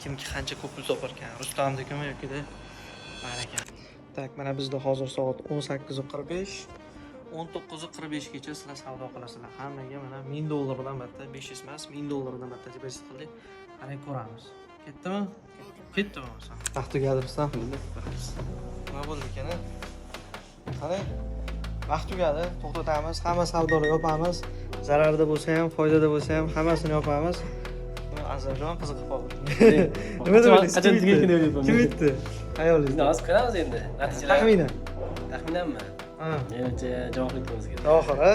kimga qancha ko'p pul toparkan, Rustamnikimi yokida Baraka. Tak, mana bizda hozir soat 18:45. 19:45 gacha sizlar savdo qilasizlar. Hammaga mana $1000 dan batta, 500 emas, $1000 dan batta depozit qildik. Qarang ko'ramiz. Ketdimi? Ketdimi o'zi? Vaqt tugadi Rustam. Nima bo'ldi ekan? Qarang. Vaqt tugadi, to'xtatamiz. Hamma savdoni yopamiz. Zararda bo'lsa ham, foydada bo'lsa ham hammasini yopamiz. Azarjon qiziqib qoldi. Nima deyapsiz? Qachon tugaykan deb o'ylayapman. Kim aytdi? Ayolingiz. Hozir ko'ramiz endi. Natijalar. Taxminan. Taxminanmi? Ha. Menimcha javob aytamiz kerak. Oxiri.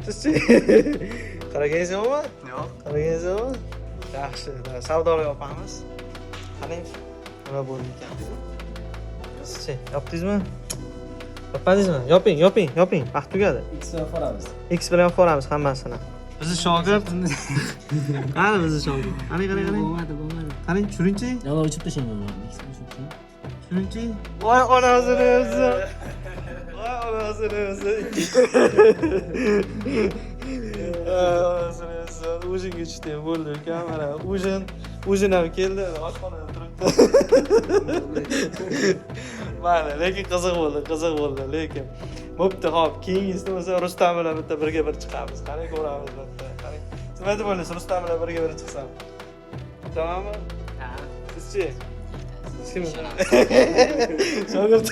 Sizchi? Qaragaysizmi? Yo'q. Qaragaysizmi? Yaxshi. Savdoni yopamiz. Qarang. Nima bo'ldi ekan? Sizchi, yopdingizmi? Yopmadingizmi? Yoping. Vaqt tugadi. X bilan ko'ramiz. X bilan ko'ramiz hammasini. Bizni shogird. Qani bizni shogird. Qarang. Bo'lmadi. Qarang, tushuring-chi. Yana o'chib tashlayman buni. X bilan Tushuring-chi. Voy onasini o'zi. Voy onasini o'zi. Onasini o'zi. Ujinga tushdim, bo'ldi ekan. Mana ujin ham keldi. Oshxonada turibdi. Mana, lekin qiziq bo'ldi, lekin. Bo'pti, xo'p, keyingisida bo'lsa Rustam bilan bitta birga bir chiqamiz. Qarang, ko'ramiz bitta. Qarang. Nima deb o'ylaysiz, Rustam bilan birga bir chiqsam? Tamommi? Ha. Sizchi? Shogirdim.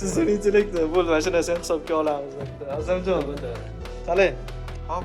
Siz intellektual bo'ldi, mana shu narsani hisobga olamiz. Azamjon. Qalay. Hop.